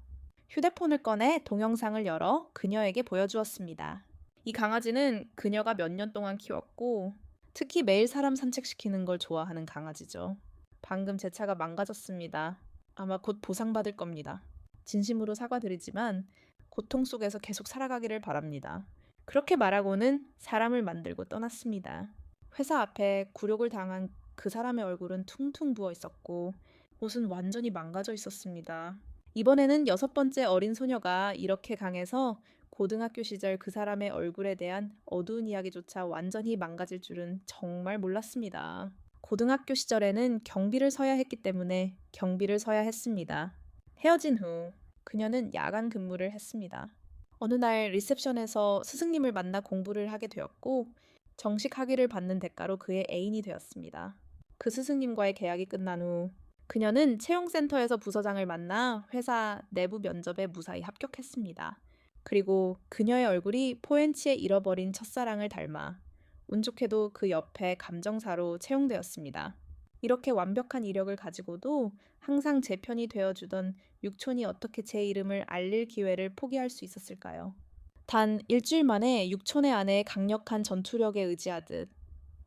휴대폰을 꺼내 동영상을 열어 그녀에게 보여주었습니다. 이 강아지는 그녀가 몇 년 동안 키웠고 특히 매일 사람 산책시키는 걸 좋아하는 강아지죠. 방금 제 차가 망가졌습니다. 아마 곧 보상받을 겁니다. 진심으로 사과드리지만 고통 속에서 계속 살아가기를 바랍니다. 그렇게 말하고는 사람을 만들고 떠났습니다. 회사 앞에 굴욕을 당한 그 사람의 얼굴은 퉁퉁 부어 있었고 옷은 완전히 망가져 있었습니다. 이번에는 6번째 어린 소녀가 이렇게 강해서 고등학교 시절 그 사람의 얼굴에 대한 어두운 이야기조차 완전히 망가질 줄은 정말 몰랐습니다. 고등학교 시절에는 경비를 서야 했기 때문에 경비를 서야 했습니다. 헤어진 후 그녀는 야간 근무를 했습니다. 어느 날 리셉션에서 스승님을 만나 공부를 하게 되었고 정식 학위를 받는 대가로 그의 애인이 되었습니다. 그 스승님과의 계약이 끝난 후 그녀는 채용센터에서 부서장을 만나 회사 내부 면접에 무사히 합격했습니다. 그리고 그녀의 얼굴이 포엔치의 잃어버린 첫사랑을 닮아 운 좋게도 그 옆에 감정사로 채용되었습니다. 이렇게 완벽한 이력을 가지고도 항상 제 편이 되어주던 육촌이 어떻게 제 이름을 알릴 기회를 포기할 수 있었을까요? 단 일주일 만에 육촌의 아내의 강력한 전투력에 의지하듯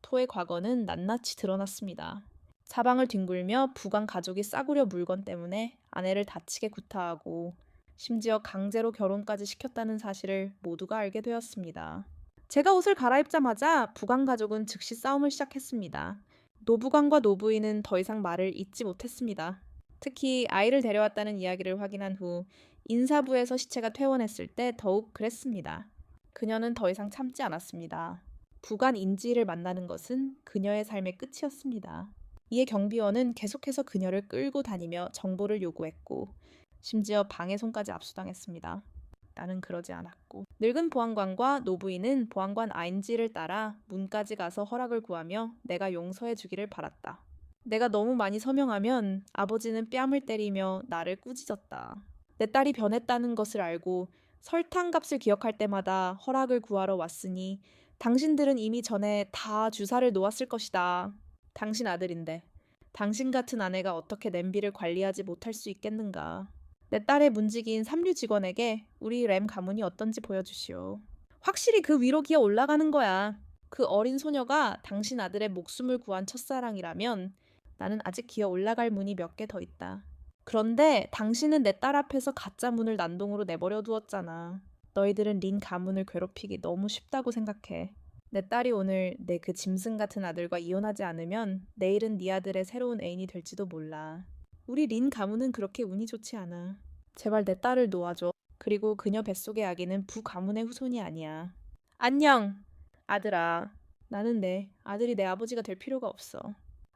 토의 과거는 낱낱이 드러났습니다. 사방을 뒹굴며 부관 가족이 싸구려 물건 때문에 아내를 다치게 구타하고 심지어 강제로 결혼까지 시켰다는 사실을 모두가 알게 되었습니다. 제가 옷을 갈아입자마자 부관 가족은 즉시 싸움을 시작했습니다. 노부관과 노부인은 더 이상 말을 잇지 못했습니다. 특히 아이를 데려왔다는 이야기를 확인한 후 인사부에서 시체가 퇴원했을 때 더욱 그랬습니다. 그녀는 더 이상 참지 않았습니다. 부관 인지를 만나는 것은 그녀의 삶의 끝이었습니다. 이에 경비원은 계속해서 그녀를 끌고 다니며 정보를 요구했고 심지어 방해손까지 압수당했습니다. 나는 그러지 않았고 늙은 보안관과 노부인은 보안관 아인지를 따라 문까지 가서 허락을 구하며 내가 용서해 주기를 바랐다. 내가 너무 많이 서명하면 아버지는 뺨을 때리며 나를 꾸짖었다. 내 딸이 변했다는 것을 알고 설탕값을 기억할 때마다 허락을 구하러 왔으니 당신들은 이미 전에 다 주사를 놓았을 것이다. 당신 아들인데 당신 같은 아내가 어떻게 냄비를 관리하지 못할 수 있겠는가. 내 딸의 문지기인 삼류 직원에게 우리 램 가문이 어떤지 보여주시오. 확실히 그 위로 기어 올라가는 거야. 그 어린 소녀가 당신 아들의 목숨을 구한 첫사랑이라면 나는 아직 기어 올라갈 문이 몇 개 더 있다. 그런데 당신은 내 딸 앞에서 가짜 문을 난동으로 내버려 두었잖아. 너희들은 린 가문을 괴롭히기 너무 쉽다고 생각해. 내 딸이 오늘 내 그 짐승 같은 아들과 이혼하지 않으면 내일은 네 아들의 새로운 애인이 될지도 몰라. 우리 린 가문은 그렇게 운이 좋지 않아. 제발 내 딸을 놓아줘. 그리고 그녀 뱃속의 아기는 부 가문의 후손이 아니야. 안녕, 아들아. 나는 내 아들이 내 아버지가 될 필요가 없어.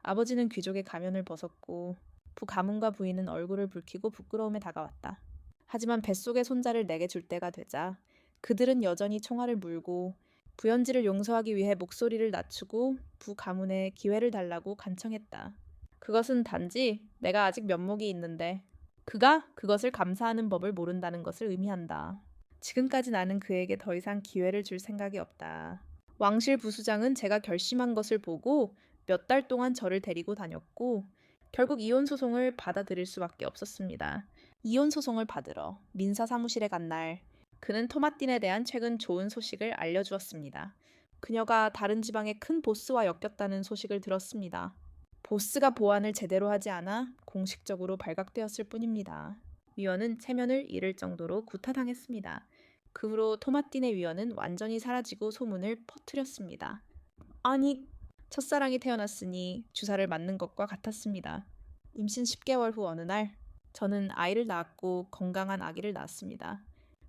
아버지는 귀족의 가면을 벗었고 부 가문과 부인은 얼굴을 붉히고 부끄러움에 다가왔다. 하지만 뱃속의 손자를 내게 줄 때가 되자 그들은 여전히 총알을 물고 부연지를 용서하기 위해 목소리를 낮추고 부 가문에 기회를 달라고 간청했다. 그것은 단지 내가 아직 면목이 있는데 그가 그것을 감사하는 법을 모른다는 것을 의미한다. 지금까지 나는 그에게 더 이상 기회를 줄 생각이 없다. 왕실 부수장은 제가 결심한 것을 보고 몇 달 동안 저를 데리고 다녔고 결국 이혼 소송을 받아들일 수밖에 없었습니다. 이혼 소송을 받으러 민사 사무실에 간 날 그는 토마틴에 대한 최근 좋은 소식을 알려주었습니다. 그녀가 다른 지방의 큰 보스와 엮였다는 소식을 들었습니다. 보스가 보안을 제대로 하지 않아 공식적으로 발각되었을 뿐입니다. 위원은 체면을 잃을 정도로 구타당했습니다. 그 후로 토마틴의 위원은 완전히 사라지고 소문을 퍼뜨렸습니다. 아니, 첫사랑이 태어났으니 주사를 맞는 것과 같았습니다. 임신 10개월 후 어느 날 저는 아이를 낳았고 건강한 아기를 낳았습니다.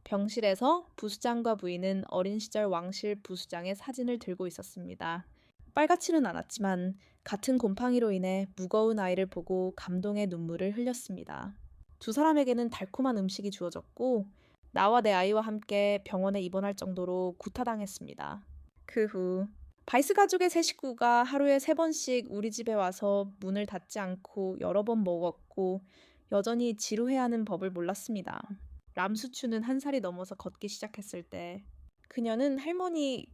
병실에서 부수장과 부인은 어린 시절 왕실 부수장의 사진을 들고 있었습니다. 빨갛지는 않았지만 같은 곰팡이로 인해 무거운 아이를 보고 감동의 눈물을 흘렸습니다. 두 사람에게는 달콤한 음식이 주어졌고 나와 내 아이와 함께 병원에 입원할 정도로 구타당했습니다. 그 후 바이스 가족의 세 식구가 하루에 3번씩 우리 집에 와서 문을 닫지 않고 여러 번 먹었고 여전히 지루해하는 법을 몰랐습니다. 람수추는 1살이 넘어서 걷기 시작했을 때 그녀는 할머니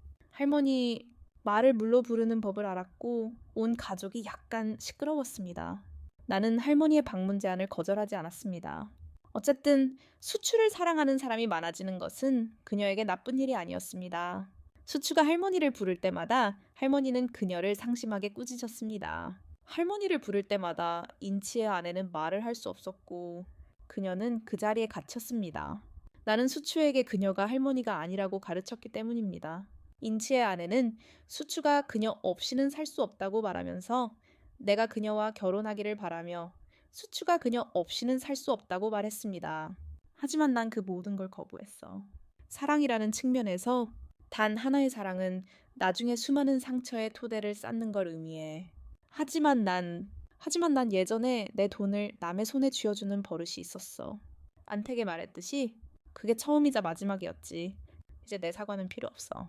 말을 물로 부르는 법을 알았고 온 가족이 약간 시끄러웠습니다. 나는 할머니의 방문 제안을 거절하지 않았습니다. 어쨌든 수추를 사랑하는 사람이 많아지는 것은 그녀에게 나쁜 일이 아니었습니다. 수추가 할머니를 부를 때마다 할머니는 그녀를 상심하게 꾸짖었습니다. 할머니를 부를 때마다 인치의 아내는 말을 할 수 없었고 그녀는 그 자리에 갇혔습니다. 나는 수추에게 그녀가 할머니가 아니라고 가르쳤기 때문입니다. 인치의 아내는 수추가 그녀 없이는 살 수 없다고 말하면서 내가 그녀와 결혼하기를 바라며 수추가 그녀 없이는 살 수 없다고 말했습니다. 하지만 난 그 모든 걸 거부했어. 사랑이라는 측면에서 단 하나의 사랑은 나중에 수많은 상처의 토대를 쌓는 걸 의미해. 하지만 난 예전에 내 돈을 남의 손에 쥐어주는 버릇이 있었어. 안택에 말했듯이 그게 처음이자 마지막이었지. 이제 내 사과는 필요 없어.